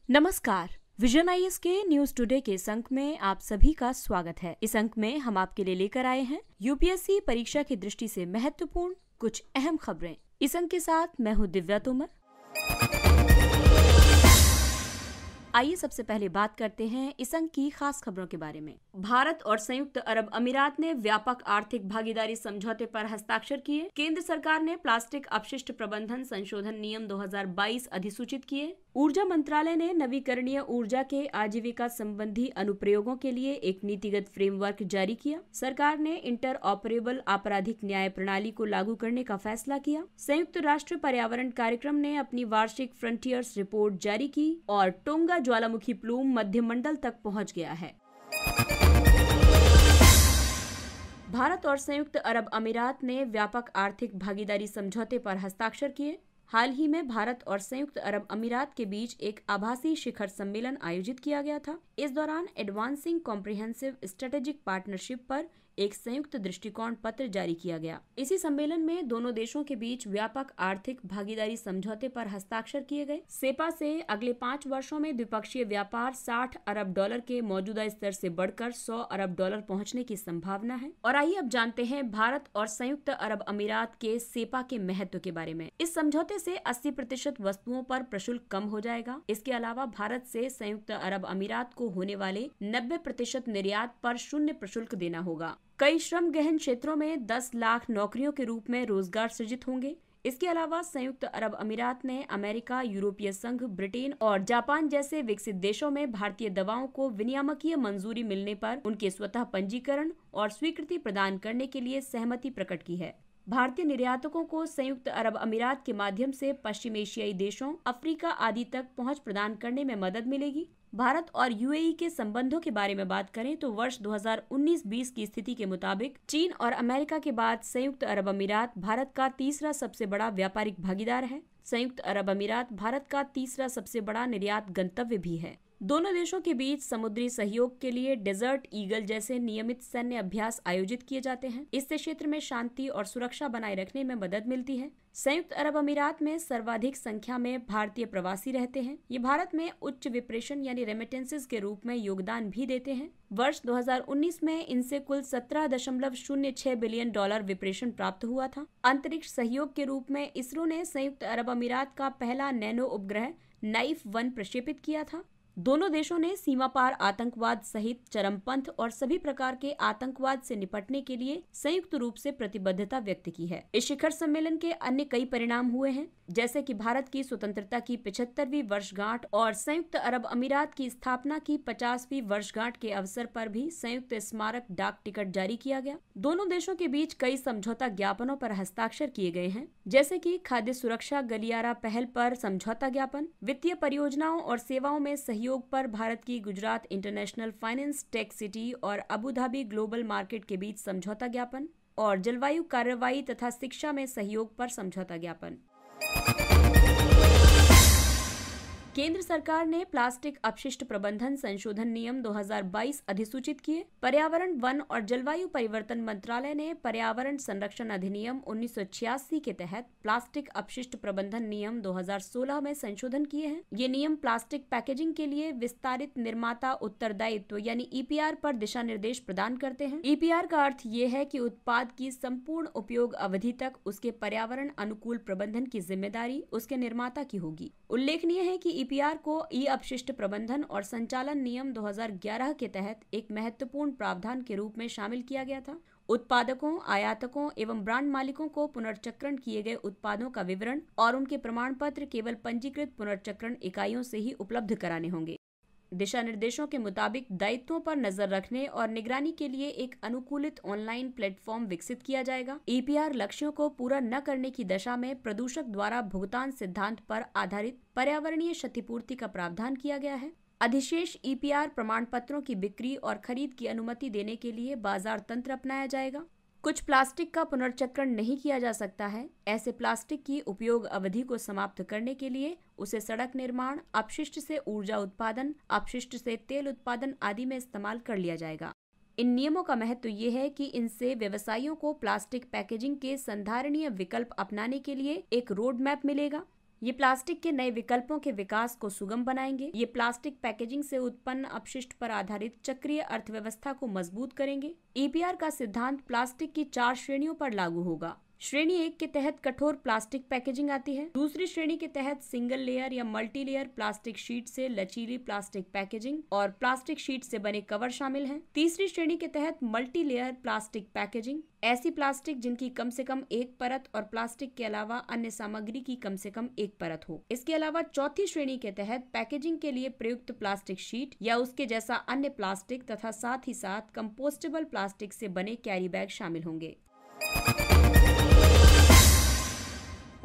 नमस्कार। Vision IAS के news today के इस अंक में आप सभी का स्वागत है। इस अंक में हम आपके लिए लेकर आए हैं यूपीएससी परीक्षा की दृष्टि से महत्वपूर्ण कुछ अहम खबरें। इस अंक के साथ मैं हूँ दिव्या तोमर। आइए सबसे पहले बात करते हैं इस अंक की खास खबरों के बारे में। भारत और संयुक्त अरब अमीरात ने व्यापक आर्थिक भागीदारी समझौते पर हस्ताक्षर किए। केंद्र सरकार ने प्लास्टिक अपशिष्ट प्रबंधन संशोधन नियम 2022 अधिसूचित किए। ऊर्जा मंत्रालय ने नवीकरणीय ऊर्जा के आजीविका संबंधी अनुप्रयोगों के लिए एक नीतिगत फ्रेमवर्क जारी किया। सरकार ने इंटर ऑपरेबल आपराधिक न्याय प्रणाली को लागू करने का फैसला किया। संयुक्त राष्ट्र पर्यावरण कार्यक्रम ने अपनी वार्षिक फ्रंटियर्स रिपोर्ट जारी की और टोंगा ज्वालामुखी प्लूम मध्यमंडल तक पहुंच गया है। भारत और संयुक्त अरब अमीरात ने व्यापक आर्थिक भागीदारी समझौते पर हस्ताक्षर किए। हाल ही में भारत और संयुक्त अरब अमीरात के बीच एक आभासी शिखर सम्मेलन आयोजित किया गया था। इस दौरान एडवांसिंग कॉम्प्रिहेंसिव स्ट्रेटेजिक पार्टनरशिप पर एक संयुक्त दृष्टिकोण पत्र जारी किया गया। इसी सम्मेलन में दोनों देशों के बीच व्यापक आर्थिक भागीदारी समझौते पर हस्ताक्षर किए गए। सेपा से अगले 5 वर्षों में द्विपक्षीय व्यापार $60 अरब के मौजूदा स्तर से बढ़कर $100 अरब पहुंचने की संभावना है। और आइए अब जानते हैं भारत और संयुक्त अरब अमीरात के सेपा के महत्व के बारे में। इस समझौते से 80% वस्तुओं पर प्रशुल्क कम हो जाएगा। इसके अलावा भारत से संयुक्त अरब अमीरात को होने वाले 90% निर्यात पर शून्य प्रशुल्क देना होगा। कई श्रम गहन क्षेत्रों में 10 लाख नौकरियों के रूप में रोजगार सृजित होंगे। इसके अलावा संयुक्त अरब अमीरात ने अमेरिका, यूरोपीय संघ, ब्रिटेन और जापान जैसे विकसित देशों में भारतीय दवाओं को विनियामकीय मंजूरी मिलने पर उनके स्वतः पंजीकरण और स्वीकृति प्रदान करने के लिए सहमति प्रकट की है। भारतीय निर्यातकों को संयुक्त अरब अमीरात के माध्यम से पश्चिम एशियाई देशों, अफ्रीका आदि तक पहुंच प्रदान करने में मदद मिलेगी। भारत और यूएई के संबंधों के बारे में बात करें तो वर्ष 2019-20 की स्थिति के मुताबिक चीन और अमेरिका के बाद संयुक्त अरब अमीरात भारत का तीसरा सबसे बड़ा व्यापारिक भागीदार है। संयुक्त अरब अमीरात भारत का तीसरा सबसे बड़ा निर्यात गंतव्य भी है। दोनों देशों के बीच समुद्री सहयोग के लिए डेजर्ट ईगल जैसे नियमित सैन्य अभ्यास आयोजित किए जाते हैं। इससे क्षेत्र में शांति और सुरक्षा बनाए रखने में मदद मिलती है। संयुक्त अरब अमीरात में सर्वाधिक संख्या में भारतीय प्रवासी रहते हैं। ये भारत में उच्च विप्रेशन यानी रेमिटेंसेस के रूप में योगदान भी देते हैं। वर्ष 2019 में इनसे कुल $17.06 बिलियन विप्रेशन प्राप्त हुआ था। अंतरिक्ष सहयोग के रूप में इसरो ने संयुक्त अरब अमीरात का पहला नैनो उपग्रह नाइफ 1 प्रक्षेपित किया था। दोनों देशों ने सीमा पार आतंकवाद सहित चरमपंथ और सभी प्रकार के आतंकवाद से निपटने के लिए संयुक्त रूप से प्रतिबद्धता व्यक्त की है। इस शिखर सम्मेलन के अन्य कई परिणाम हुए हैं, जैसे कि भारत की स्वतंत्रता की 75वीं वर्षगांठ और संयुक्त अरब अमीरात की स्थापना की 50वीं वर्षगांठ के अवसर पर भी संयुक्त स्मारक डाक टिकट जारी किया गया। दोनों देशों के बीच कई समझौता ज्ञापनों पर हस्ताक्षर किए गए हैं, जैसे कि खाद्य सुरक्षा गलियारा पहल पर समझौता ज्ञापन, वित्तीय परियोजनाओं और सेवाओं में सहयोग पर भारत की Gujarat international finance tech city और अबू धाबी ग्लोबल मार्केट के बीच समझौता ज्ञापन और जलवायु कार्रवाई तथा शिक्षा में सहयोग पर समझौता ज्ञापन। केंद्र सरकार ने प्लास्टिक अपशिष्ट प्रबंधन संशोधन नियम 2022 अधिसूचित किए। पर्यावरण, वन और जलवायु परिवर्तन मंत्रालय ने पर्यावरण संरक्षण अधिनियम 1986 के तहत प्लास्टिक अपशिष्ट प्रबंधन नियम 2016 में संशोधन किए हैं। ये नियम प्लास्टिक पैकेजिंग के लिए विस्तारित निर्माता उत्तरदायित्व यानी ईपीआर पर दिशा निर्देश प्रदान करते हैं। ईपीआर का अर्थ ये है कि उत्पाद की संपूर्ण उपयोग अवधि तक उसके पर्यावरण अनुकूल प्रबंधन की जिम्मेदारी उसके निर्माता की होगी। उल्लेखनीय है कि ईपीआर को ई अपशिष्ट प्रबंधन और संचालन नियम 2011 के तहत एक महत्वपूर्ण प्रावधान के रूप में शामिल किया गया था। उत्पादकों, आयातकों एवं ब्रांड मालिकों को पुनर्चक्रण किए गए उत्पादों का विवरण और उनके प्रमाण पत्र केवल पंजीकृत पुनर्चक्रण इकाइयों से ही उपलब्ध कराने होंगे। दिशा निर्देशों के मुताबिक दायित्वों पर नजर रखने और निगरानी के लिए एक अनुकूलित ऑनलाइन प्लेटफॉर्म विकसित किया जाएगा। ईपीआर लक्ष्यों को पूरा न करने की दशा में प्रदूषक द्वारा भुगतान सिद्धांत पर आधारित पर्यावरणीय क्षतिपूर्ति का प्रावधान किया गया है। अधिशेष ईपीआर प्रमाण पत्रों की बिक्री और खरीद की अनुमति देने के लिए बाजार तंत्र अपनाया जाएगा। कुछ प्लास्टिक का पुनर्चक्रण नहीं किया जा सकता है। ऐसे प्लास्टिक की उपयोग अवधि को समाप्त करने के लिए उसे सड़क निर्माण, अपशिष्ट से ऊर्जा उत्पादन, अपशिष्ट से तेल उत्पादन आदि में इस्तेमाल कर लिया जाएगा। इन नियमों का महत्व ये है कि इनसे व्यवसायियों को प्लास्टिक पैकेजिंग के संधारणीय विकल्प अपनाने के लिए एक रोड मैप मिलेगा। ये प्लास्टिक के नए विकल्पों के विकास को सुगम बनाएंगे। ये प्लास्टिक पैकेजिंग से उत्पन्न अपशिष्ट पर आधारित चक्रीय अर्थव्यवस्था को मजबूत करेंगे। EPR का सिद्धांत प्लास्टिक की 4 श्रेणियों पर लागू होगा। श्रेणी 1 के तहत कठोर प्लास्टिक पैकेजिंग आती है। दूसरी श्रेणी के तहत सिंगल लेयर या मल्टी लेयर प्लास्टिक शीट से लचीली प्लास्टिक पैकेजिंग और प्लास्टिक शीट से बने कवर शामिल हैं। तीसरी श्रेणी के तहत मल्टी लेयर प्लास्टिक पैकेजिंग, ऐसी प्लास्टिक जिनकी कम से कम एक परत और प्लास्टिक के अलावा अन्य सामग्री की कम से कम एक परत हो। इसके अलावा चौथी श्रेणी के तहत पैकेजिंग के लिए प्रयुक्त प्लास्टिक शीट या उसके जैसा अन्य प्लास्टिक तथा साथ ही साथ कंपोस्टेबल प्लास्टिक से बने कैरी बैग शामिल होंगे।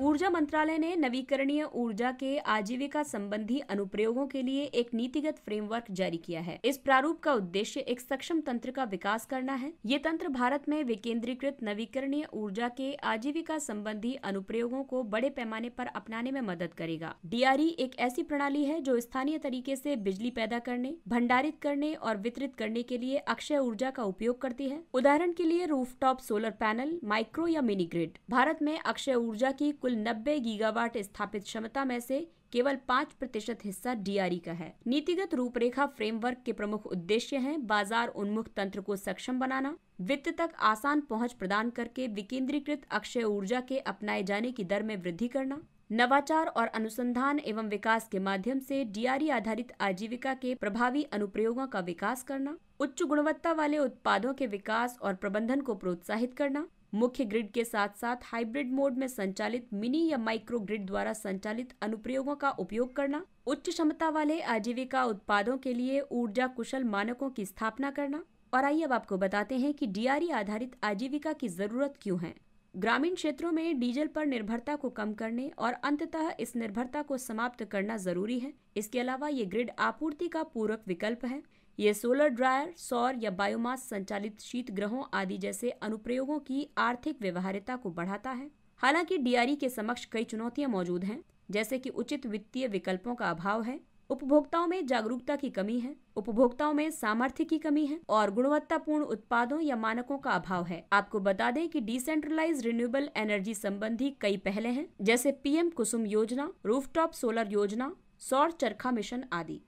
ऊर्जा मंत्रालय ने नवीकरणीय ऊर्जा के आजीविका संबंधी अनुप्रयोगों के लिए एक नीतिगत फ्रेमवर्क जारी किया है। इस प्रारूप का उद्देश्य एक सक्षम तंत्र का विकास करना है। ये तंत्र भारत में विकेंद्रीकृत नवीकरणीय ऊर्जा के आजीविका संबंधी अनुप्रयोगों को बड़े पैमाने पर अपनाने में मदद करेगा। DRE एक ऐसी प्रणाली है जो स्थानीय तरीके से बिजली पैदा करने, भंडारित करने और वितरित करने के लिए अक्षय ऊर्जा का उपयोग करती है। उदाहरण के लिए रूफटॉप सोलर पैनल, माइक्रो या मिनी ग्रिड। भारत में अक्षय ऊर्जा की 90 गीगावाट स्थापित क्षमता में से केवल 5% हिस्सा DRE का है। नीतिगत रूपरेखा फ्रेमवर्क के प्रमुख उद्देश्य हैं बाजार उन्मुख तंत्र को सक्षम बनाना, वित्त तक आसान पहुंच प्रदान करके विकेंद्रीकृत अक्षय ऊर्जा के अपनाए जाने की दर में वृद्धि करना, नवाचार और अनुसंधान एवं विकास के माध्यम से DRE आधारित आजीविका के प्रभावी अनुप्रयोगों का विकास करना, उच्च गुणवत्ता वाले उत्पादों के विकास और प्रबंधन को प्रोत्साहित करना, मुख्य ग्रिड के साथ साथ हाइब्रिड मोड में संचालित मिनी या माइक्रो ग्रिड द्वारा संचालित अनुप्रयोगों का उपयोग करना, उच्च क्षमता वाले आजीविका उत्पादों के लिए ऊर्जा कुशल मानकों की स्थापना करना। और आइए अब आपको बताते हैं कि DRE आधारित आजीविका की जरूरत क्यों है। ग्रामीण क्षेत्रों में डीजल पर निर्भरता को कम करने और अंततः इस निर्भरता को समाप्त करना जरूरी है। इसके अलावा ये ग्रिड आपूर्ति का पूरक विकल्प है। ये सोलर ड्रायर, सौर या बायोमास संचालित शीतगृहों आदि जैसे अनुप्रयोगों की आर्थिक व्यवहार्यता को बढ़ाता है। हालांकि DRE के समक्ष कई चुनौतियां मौजूद हैं, जैसे कि उचित वित्तीय विकल्पों का अभाव है, उपभोक्ताओं में जागरूकता की कमी है, उपभोक्ताओं में सामर्थ्य की कमी है और गुणवत्तापूर्ण उत्पादों या मानकों का अभाव है। आपको बता दें कि डिसेंट्रलाइज्ड रिन्यूएबल एनर्जी संबंधी कई पहले हैं, जैसे PM कुसुम योजना, रूफटॉप सोलर योजना, सौर चरखा मिशन आदि।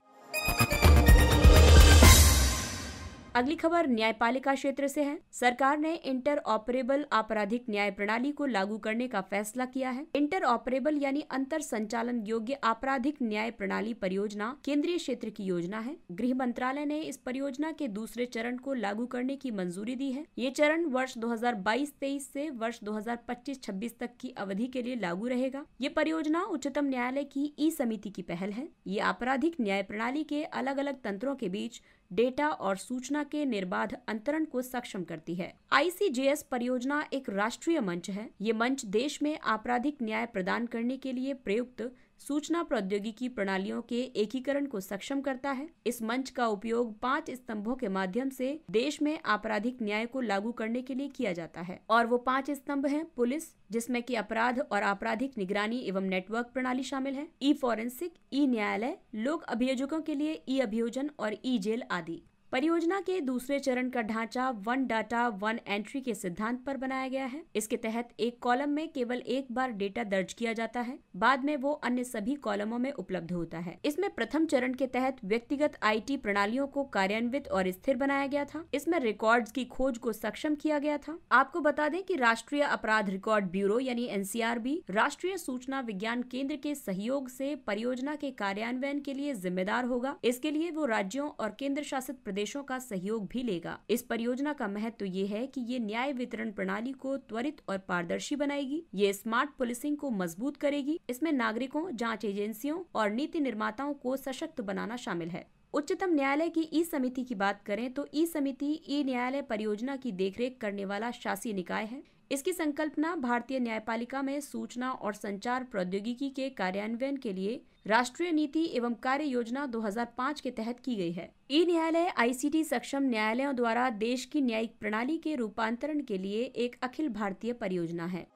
अगली खबर न्यायपालिका क्षेत्र से है। सरकार ने इंटर ऑपरेबल आपराधिक न्याय प्रणाली को लागू करने का फैसला किया है। इंटर ऑपरेबल यानी अंतर संचालन योग्य आपराधिक न्याय प्रणाली परियोजना केंद्रीय क्षेत्र की योजना है। गृह मंत्रालय ने इस परियोजना के दूसरे चरण को लागू करने की मंजूरी दी है। ये चरण वर्ष 2022-23 से वर्ष 2025-26 तक की अवधि के लिए लागू रहेगा। ये परियोजना उच्चतम न्यायालय की ई-समिति की पहल है। ये आपराधिक न्याय प्रणाली के अलग अलग तंत्रों के बीच डेटा और सूचना के निर्बाध अंतरण को सक्षम करती है। ICJS परियोजना एक राष्ट्रीय मंच है। ये मंच देश में आपराधिक न्याय प्रदान करने के लिए प्रयुक्त सूचना प्रौद्योगिकी प्रणालियों के एकीकरण को सक्षम करता है। इस मंच का उपयोग 5 स्तंभों के माध्यम से देश में आपराधिक न्याय को लागू करने के लिए किया जाता है और वो 5 स्तंभ हैं। पुलिस, जिसमें कि अपराध और आपराधिक निगरानी एवं नेटवर्क प्रणाली शामिल है, ई-फॉरेंसिक, ई-न्यायालय, लोक अभियोजकों के लिए ई-अभियोजन और ई-जेल आदि। परियोजना के दूसरे चरण का ढांचा 1 डाटा 1 एंट्री के सिद्धांत पर बनाया गया है। इसके तहत एक कॉलम में केवल एक बार डेटा दर्ज किया जाता है, बाद में वो अन्य सभी कॉलमों में उपलब्ध होता है। इसमें प्रथम चरण के तहत व्यक्तिगत IT प्रणालियों को कार्यान्वित और स्थिर बनाया गया था। इसमें रिकॉर्ड्स की खोज को सक्षम किया गया था। आपको बता दें कि राष्ट्रीय अपराध रिकॉर्ड ब्यूरो यानी NCRB राष्ट्रीय सूचना विज्ञान केंद्र के सहयोग से परियोजना के कार्यान्वयन के लिए जिम्मेदार होगा। इसके लिए वो राज्यों और केंद्र शासित प्रदेशों का सहयोग भी लेगा। इस परियोजना का महत्व ये है कि ये न्याय वितरण प्रणाली को त्वरित और पारदर्शी बनाएगी। ये स्मार्ट पुलिसिंग को मजबूत करेगी। इसमें नागरिकों, जांच एजेंसियों और नीति निर्माताओं को सशक्त बनाना शामिल है। उच्चतम न्यायालय की ई-समिति की बात करें तो ई-समिति ई-न्यायालय परियोजना की देखरेख करने वाला शासी निकाय है। इसकी संकल्पना भारतीय न्यायपालिका में सूचना और संचार प्रौद्योगिकी के कार्यान्वयन के लिए राष्ट्रीय नीति एवं कार्य योजना 2005 के तहत की गई है। ई-न्यायालय ICT सक्षम न्यायालयों द्वारा देश की न्यायिक प्रणाली के रूपांतरण के लिए एक अखिल भारतीय परियोजना है।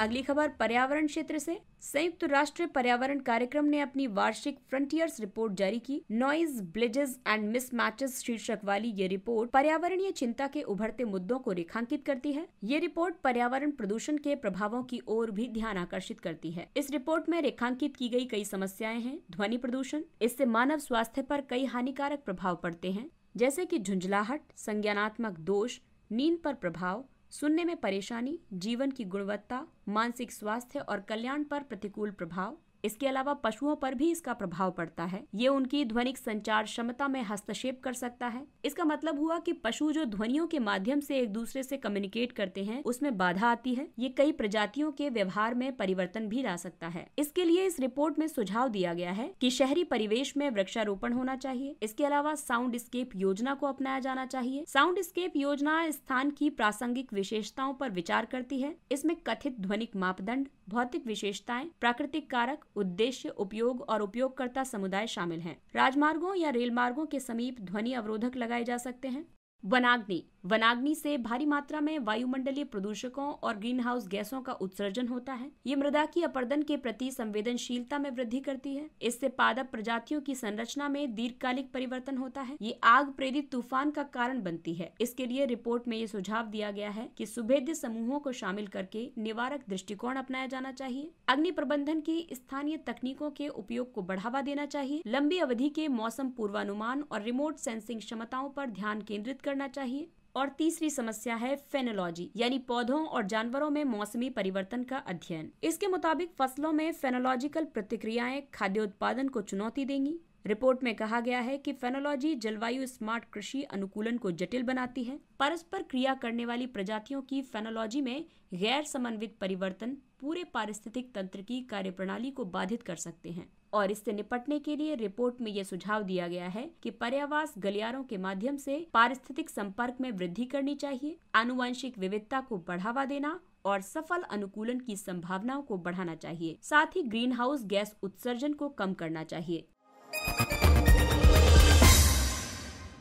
अगली खबर पर्यावरण क्षेत्र से। संयुक्त राष्ट्र पर्यावरण कार्यक्रम ने अपनी वार्षिक फ्रंटियर्स रिपोर्ट जारी की। नॉइज, ब्लिजेस एंड मिसमैचेस शीर्षक वाली ये रिपोर्ट पर्यावरणीय चिंता के उभरते मुद्दों को रेखांकित करती है। ये रिपोर्ट पर्यावरण प्रदूषण के प्रभावों की ओर भी ध्यान आकर्षित करती है। इस रिपोर्ट में रेखांकित की गई कई समस्याएं हैं। ध्वनि प्रदूषण, इससे मानव स्वास्थ्य पर कई हानिकारक प्रभाव पड़ते हैं, जैसे कि झुंझलाहट, संज्ञानात्मक दोष, नींद पर प्रभाव, सुनने में परेशानी, जीवन की गुणवत्ता, मानसिक स्वास्थ्य और कल्याण पर प्रतिकूल प्रभाव। इसके अलावा पशुओं पर भी इसका प्रभाव पड़ता है। ये उनकी ध्वनिक संचार क्षमता में हस्तक्षेप कर सकता है। इसका मतलब हुआ कि पशु जो ध्वनियों के माध्यम से एक दूसरे से कम्युनिकेट करते हैं, उसमें बाधा आती है। ये कई प्रजातियों के व्यवहार में परिवर्तन भी ला सकता है। इसके लिए इस रिपोर्ट में सुझाव दिया गया है कि शहरी परिवेश में वृक्षारोपण होना चाहिए। इसके अलावा साउंड स्केप योजना को अपनाया जाना चाहिए। साउंड स्केप योजना स्थान की प्रासंगिक विशेषताओं पर विचार करती है। इसमें कथित ध्वनिक मापदंड, भौतिक विशेषताएं, प्राकृतिक कारक, उद्देश्य, उपयोग और उपयोगकर्ता समुदाय शामिल हैं। राजमार्गों या रेल मार्गों के समीप ध्वनि अवरोधक लगाए जा सकते हैं। वनाग्नि, वनाग्नि से भारी मात्रा में वायुमंडलीय प्रदूषकों और ग्रीन हाउस गैसों का उत्सर्जन होता है। ये मृदा की अपरदन के प्रति संवेदनशीलता में वृद्धि करती है। इससे पादप प्रजातियों की संरचना में दीर्घकालिक परिवर्तन होता है। ये आग प्रेरित तूफान का कारण बनती है। इसके लिए रिपोर्ट में ये सुझाव दिया गया है कि सुभेद्य समूहों को शामिल करके निवारक दृष्टिकोण अपनाया जाना चाहिए। अग्नि प्रबंधन की स्थानीय तकनीकों के उपयोग को बढ़ावा देना चाहिए। लंबी अवधि के मौसम पूर्वानुमान और रिमोट सेंसिंग क्षमताओं पर ध्यान केंद्रित करना चाहिए। और तीसरी समस्या है फेनोलॉजी, यानी पौधों और जानवरों में मौसमी परिवर्तन का अध्ययन। इसके मुताबिक फसलों में फेनोलॉजिकल प्रतिक्रियाएं खाद्य उत्पादन को चुनौती देंगी। रिपोर्ट में कहा गया है कि फेनोलॉजी जलवायु स्मार्ट कृषि अनुकूलन को जटिल बनाती है। परस्पर क्रिया करने वाली प्रजातियों की फेनोलॉजी में गैर समन्वित परिवर्तन पूरे पारिस्थितिक तंत्र की कार्यप्रणाली को बाधित कर सकते हैं। और इससे निपटने के लिए रिपोर्ट में यह सुझाव दिया गया है कि पर्यावास गलियारों के माध्यम से पारिस्थितिक संपर्क में वृद्धि करनी चाहिए, आनुवंशिक विविधता को बढ़ावा देना और सफल अनुकूलन की संभावनाओं को बढ़ाना चाहिए। साथ ही ग्रीन हाउस गैस उत्सर्जन को कम करना चाहिए।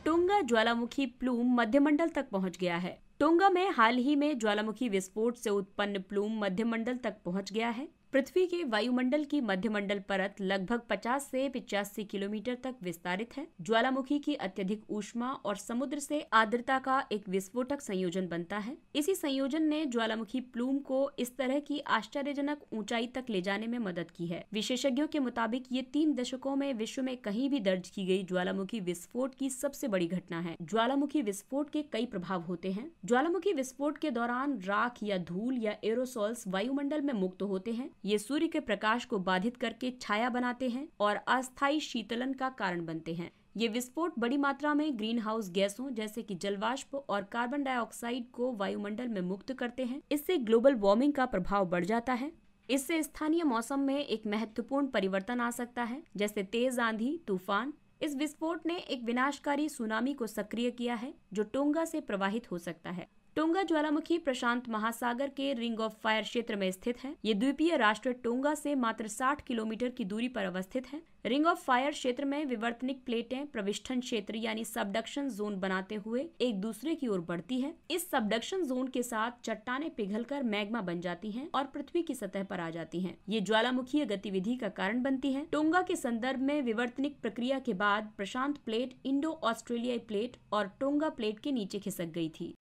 टोंगा ज्वालामुखी प्लूम मध्यमंडल तक पहुंच गया है। टोंगा में हाल ही में ज्वालामुखी विस्फोट से उत्पन्न प्लूम मध्यमंडल तक पहुंच गया है। पृथ्वी के वायुमंडल की मध्यमंडल परत लगभग 50 से 85 किलोमीटर तक विस्तारित है। ज्वालामुखी की अत्यधिक ऊष्मा और समुद्र से आर्द्रता का एक विस्फोटक संयोजन बनता है। इसी संयोजन ने ज्वालामुखी प्लूम को इस तरह की आश्चर्यजनक ऊंचाई तक ले जाने में मदद की है। विशेषज्ञों के मुताबिक ये 3 दशकों में विश्व में कहीं भी दर्ज की गई ज्वालामुखी विस्फोट की सबसे बड़ी घटना है। ज्वालामुखी विस्फोट के कई प्रभाव होते हैं। ज्वालामुखी विस्फोट के दौरान राख या धूल या एरोसोल्स वायुमंडल में मुक्त होते हैं। ये सूर्य के प्रकाश को बाधित करके छाया बनाते हैं और अस्थायी शीतलन का कारण बनते हैं। ये विस्फोट बड़ी मात्रा में ग्रीन हाउस गैसों जैसे कि जलवाष्प और कार्बन डाइऑक्साइड को वायुमंडल में मुक्त करते हैं। इससे ग्लोबल वार्मिंग का प्रभाव बढ़ जाता है। इससे स्थानीय मौसम में एक महत्वपूर्ण परिवर्तन आ सकता है, जैसे तेज आंधी, तूफान। इस विस्फोट ने एक विनाशकारी सुनामी को सक्रिय किया है जो टोंगा से प्रवाहित हो सकता है। टोंगा ज्वालामुखी प्रशांत महासागर के रिंग ऑफ फायर क्षेत्र में स्थित है। ये द्वीपीय राष्ट्र टोंगा से मात्र 60 किलोमीटर की दूरी पर अवस्थित है। रिंग ऑफ फायर क्षेत्र में विवर्तनिक प्लेटें प्रविष्ठन क्षेत्र यानी सबडक्शन जोन बनाते हुए एक दूसरे की ओर बढ़ती है। इस सबडक्शन जोन के साथ चट्टानें पिघलकर मैग्मा बन जाती हैं और पृथ्वी की सतह पर आ जाती हैं। ये ज्वालामुखीय गतिविधि का कारण बनती है। टोंगा के संदर्भ में विवर्तनिक प्रक्रिया के बाद प्रशांत प्लेट इंडो ऑस्ट्रेलियाई प्लेट और टोंगा प्लेट के नीचे खिसक गई थी।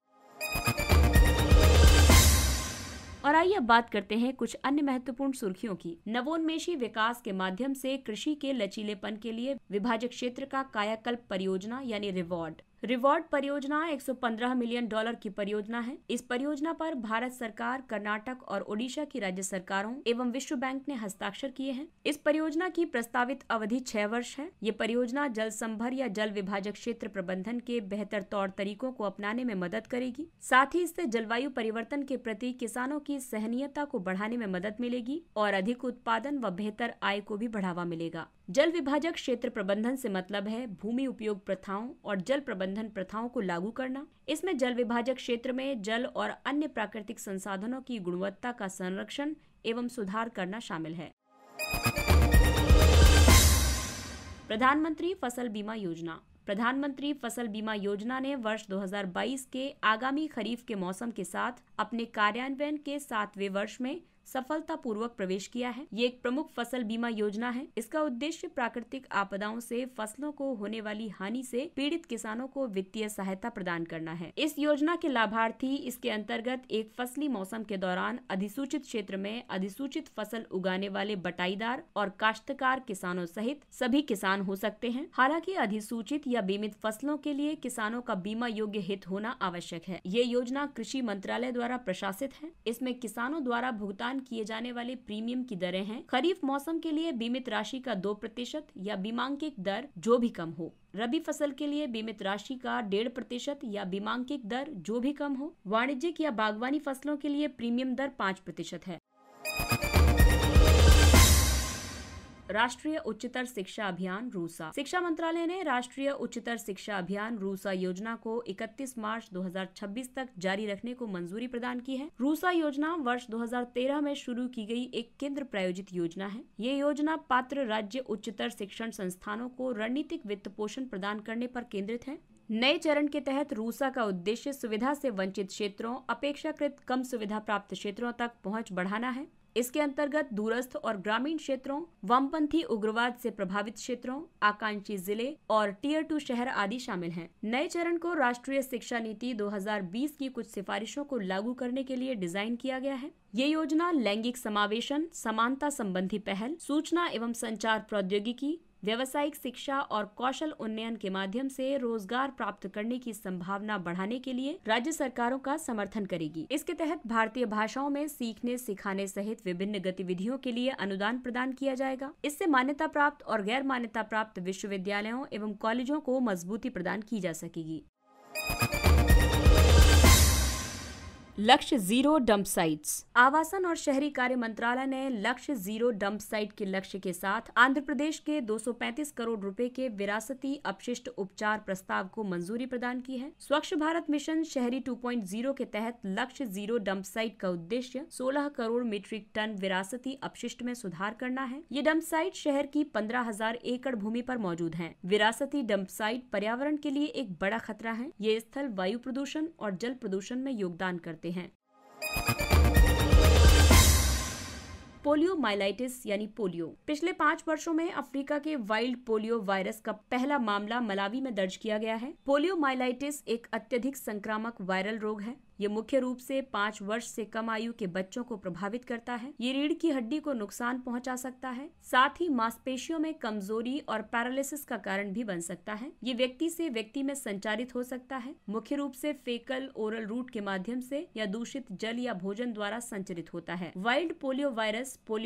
और आइए अब बात करते हैं कुछ अन्य महत्वपूर्ण सुर्खियों की। नवोन्मेषी विकास के माध्यम से कृषि के लचीलेपन के लिए विभाजक क्षेत्र का कायाकल्प परियोजना यानी रिवॉर्ड परियोजना 115 मिलियन डॉलर की परियोजना है। इस परियोजना पर भारत सरकार, कर्नाटक और ओडिशा की राज्य सरकारों एवं विश्व बैंक ने हस्ताक्षर किए हैं। इस परियोजना की प्रस्तावित अवधि 6 वर्ष है। ये परियोजना जल संभर या जल विभाजक क्षेत्र प्रबंधन के बेहतर तौर तरीकों को अपनाने में मदद करेगी। साथ ही इससे जलवायु परिवर्तन के प्रति किसानों की सहनीयता को बढ़ाने में मदद मिलेगी और अधिक उत्पादन व बेहतर आय को भी बढ़ावा मिलेगा। जल विभाजक क्षेत्र प्रबंधन से मतलब है भूमि उपयोग प्रथाओं और जल प्रबंधन प्रथाओं को लागू करना। इसमें जल विभाजक क्षेत्र में जल और अन्य प्राकृतिक संसाधनों की गुणवत्ता का संरक्षण एवं सुधार करना शामिल है। प्रधानमंत्री फसल बीमा योजना। प्रधानमंत्री फसल बीमा योजना ने वर्ष 2022 के आगामी खरीफ के मौसम के साथ अपने कार्यान्वयन के 7वें वर्ष में सफलतापूर्वक प्रवेश किया है। ये एक प्रमुख फसल बीमा योजना है। इसका उद्देश्य प्राकृतिक आपदाओं से फसलों को होने वाली हानि से पीड़ित किसानों को वित्तीय सहायता प्रदान करना है। इस योजना के लाभार्थी इसके अंतर्गत एक फसली मौसम के दौरान अधिसूचित क्षेत्र में अधिसूचित फसल उगाने वाले बटाईदार और काश्तकार किसानों सहित सभी किसान हो सकते हैं। हालांकि अधिसूचित या बीमित फसलों के लिए किसानों का बीमा योग्य हित होना आवश्यक है। ये योजना कृषि मंत्रालय द्वारा प्रशासित है। इसमें किसानों द्वारा भुगतान किए जाने वाले प्रीमियम की दरें हैं। खरीफ मौसम के लिए बीमित राशि का 2% या बीमांकित दर जो भी कम हो। रबी फसल के लिए बीमित राशि का 1.5% या बीमांकित दर जो भी कम हो। वाणिज्यिक या बागवानी फसलों के लिए प्रीमियम दर 5% है। राष्ट्रीय उच्चतर शिक्षा अभियान रूसा। शिक्षा मंत्रालय ने राष्ट्रीय उच्चतर शिक्षा अभियान रूसा योजना को 31 मार्च 2026 तक जारी रखने को मंजूरी प्रदान की है। रूसा योजना वर्ष 2013 में शुरू की गई एक केंद्र प्रायोजित योजना है। ये योजना पात्र राज्य उच्चतर शिक्षण संस्थानों को रणनीतिक वित्त पोषण प्रदान करने पर केंद्रित है। नए चरण के तहत रूसा का उद्देश्य सुविधा से वंचित क्षेत्रों, अपेक्षाकृत कम सुविधा प्राप्त क्षेत्रों तक पहुंच बढ़ाना है। इसके अंतर्गत दूरस्थ और ग्रामीण क्षेत्रों, वामपंथी उग्रवाद से प्रभावित क्षेत्रों, आकांक्षी जिले और टियर 2 शहर आदि शामिल हैं। नए चरण को राष्ट्रीय शिक्षा नीति 2020 की कुछ सिफारिशों को लागू करने के लिए डिजाइन किया गया है। ये योजना लैंगिक समावेशन, समानता संबंधी पहल, सूचना एवं संचार प्रौद्योगिकी, व्यावसायिक शिक्षा और कौशल उन्नयन के माध्यम से रोजगार प्राप्त करने की संभावना बढ़ाने के लिए राज्य सरकारों का समर्थन करेगी। इसके तहत भारतीय भाषाओं में सीखने सिखाने सहित विभिन्न गतिविधियों के लिए अनुदान प्रदान किया जाएगा। इससे मान्यता प्राप्त और गैर मान्यता प्राप्त विश्वविद्यालयों एवं कॉलेजों को मजबूती प्रदान की जा सकेगी। लक्ष्य जीरो डंप साइट्स। आवासन और शहरी कार्य मंत्रालय ने लक्ष्य जीरो डंप साइट के लक्ष्य के साथ आंध्र प्रदेश के 235 करोड़ रुपए के विरासती अपशिष्ट उपचार प्रस्ताव को मंजूरी प्रदान की है। स्वच्छ भारत मिशन शहरी 2.0 के तहत लक्ष्य जीरो डंप साइट का उद्देश्य 16 करोड़ मीट्रिक टन विरासती अपशिष्ट में सुधार करना है। ये डंप साइट शहर की 15,000 एकड़ भूमि पर मौजूद है। विरासती डंप साइट पर्यावरण के लिए एक बड़ा खतरा है। ये स्थल वायु प्रदूषण और जल प्रदूषण में योगदान करते हैं। पोलियोमाइलाइटिस यानी पोलियो। पिछले 5 वर्षों में अफ्रीका के वाइल्ड पोलियो वायरस का पहला मामला मलावी में दर्ज किया गया है। पोलियोमाइलाइटिस एक अत्यधिक संक्रामक वायरल रोग है। ये मुख्य रूप से 5 वर्ष से कम आयु के बच्चों को प्रभावित करता है। ये रीढ़ की हड्डी को नुकसान पहुंचा सकता है, साथ ही मांसपेशियों में कमजोरी और पैरालिसिस का कारण भी बन सकता है। ये व्यक्ति से व्यक्ति में संचारित हो सकता है, मुख्य रूप से फेकल ओरल रूट के माध्यम से या दूषित जल या भोजन द्वारा संचरित होता है। वाइल्ड पोलियो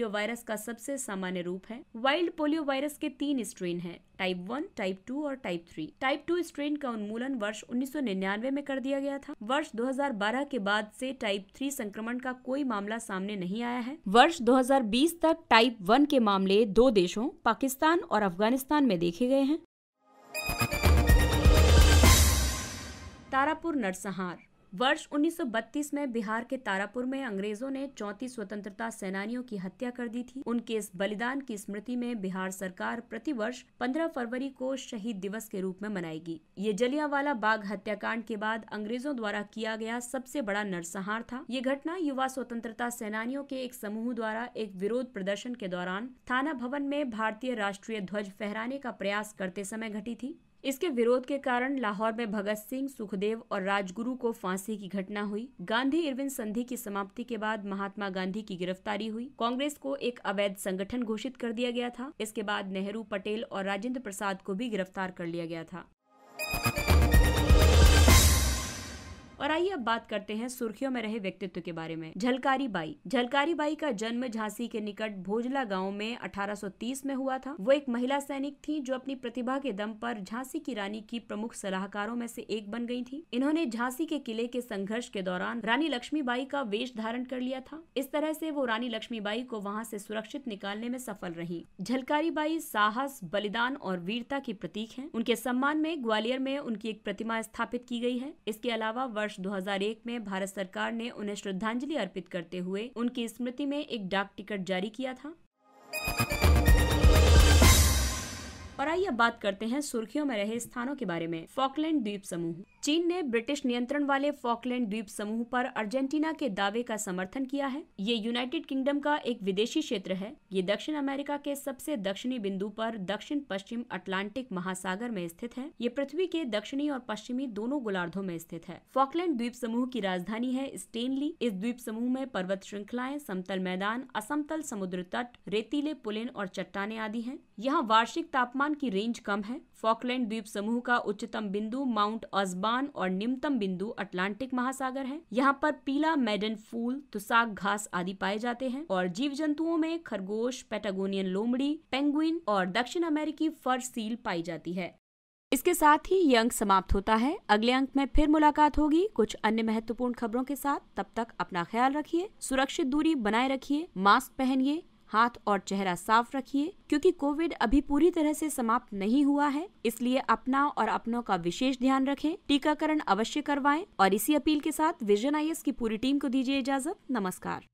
वायरस का सबसे सामान्य रूप है। वाइल्ड पोलियो वायरस के 3 स्ट्रेन हैं, टाइप 1, टाइप 2 और टाइप 3। टाइप 2 स्ट्रेन का उन्मूलन वर्ष 1999 में कर दिया गया था। वर्ष 2012 के बाद से टाइप 3 संक्रमण का कोई मामला सामने नहीं आया है। वर्ष 2020 तक टाइप 1 के मामले 2 देशों पाकिस्तान और अफगानिस्तान में देखे गए हैं। तारापुर नरसंहार। वर्ष 1932 में बिहार के तारापुर में अंग्रेजों ने 34 स्वतंत्रता सेनानियों की हत्या कर दी थी। उनके इस बलिदान की स्मृति में बिहार सरकार प्रतिवर्ष 15 फरवरी को शहीद दिवस के रूप में मनाएगी। ये जलियांवाला बाग हत्याकांड के बाद अंग्रेजों द्वारा किया गया सबसे बड़ा नरसंहार था। ये घटना युवा स्वतंत्रता सेनानियों के एक समूह द्वारा एक विरोध प्रदर्शन के दौरान थाना भवन में भारतीय राष्ट्रीय ध्वज फहराने का प्रयास करते समय घटी थी। इसके विरोध के कारण लाहौर में भगत सिंह, सुखदेव और राजगुरु को फांसी की घटना हुई। गांधी इरविन संधि की समाप्ति के बाद महात्मा गांधी की गिरफ्तारी हुई। कांग्रेस को एक अवैध संगठन घोषित कर दिया गया था। इसके बाद नेहरू, पटेल और राजेंद्र प्रसाद को भी गिरफ्तार कर लिया गया था। और आइए अब बात करते हैं सुर्खियों में रहे व्यक्तित्व के बारे में। झलकारी बाई। झलकारी बाई का जन्म झांसी के निकट भोजला गांव में 1830 में हुआ था। वो एक महिला सैनिक थी जो अपनी प्रतिभा के दम पर झांसी की रानी की प्रमुख सलाहकारों में से एक बन गई थी। इन्होंने झांसी के किले के संघर्ष के दौरान रानी लक्ष्मीबाई का वेश धारण कर लिया था। इस तरह से वो रानी लक्ष्मीबाई को वहां से सुरक्षित निकालने में सफल रही। झलकारी बाई साहस, बलिदान और वीरता की प्रतीक है। उनके सम्मान में ग्वालियर में उनकी एक प्रतिमा स्थापित की गई है। इसके अलावा वर्ष 2001 में भारत सरकार ने उन्हें श्रद्धांजलि अर्पित करते हुए उनकी स्मृति में एक डाक टिकट जारी किया था। और आइए बात करते हैं सुर्खियों में रहे स्थानों के बारे में। फॉकलैंड द्वीप समूह। चीन ने ब्रिटिश नियंत्रण वाले फॉकलैंड द्वीप समूह पर अर्जेंटीना के दावे का समर्थन किया है। ये यूनाइटेड किंगडम का एक विदेशी क्षेत्र है। ये दक्षिण अमेरिका के सबसे दक्षिणी बिंदु पर दक्षिण पश्चिम अटलांटिक महासागर में स्थित है। ये पृथ्वी के दक्षिणी और पश्चिमी दोनों गोलार्धों में स्थित है। फॉकलैंड द्वीप समूह की राजधानी है स्टेनली। इस द्वीप समूह में पर्वत श्रृंखलाएं, समतल मैदान, असमतल समुद्र तट, रेतीले पुलिन और चट्टानें आदि हैं। यहाँ वार्षिक तापमान की रेंज कम है। फॉकलैंड द्वीप समूह का उच्चतम बिंदु माउंट ऑस्बॉर्न और निम्नतम बिंदु अटलांटिक महासागर है। यहाँ पर पीला मैडन फूल, तुसाक घास आदि पाए जाते हैं और जीव जंतुओं में खरगोश, पैटागोनियन लोमड़ी, पेंगुइन और दक्षिण अमेरिकी फर सील पाई जाती है। इसके साथ ही ये अंक समाप्त होता है। अगले अंक में फिर मुलाकात होगी कुछ अन्य महत्वपूर्ण खबरों के साथ। तब तक अपना ख्याल रखिए, सुरक्षित दूरी बनाए रखिए, मास्क पहनिए, हाथ और चेहरा साफ रखिए, क्योंकि कोविड अभी पूरी तरह से समाप्त नहीं हुआ है। इसलिए अपना और अपनों का विशेष ध्यान रखें, टीकाकरण अवश्य करवाएं और इसी अपील के साथ विजन IAS की पूरी टीम को दीजिए इजाजत। नमस्कार।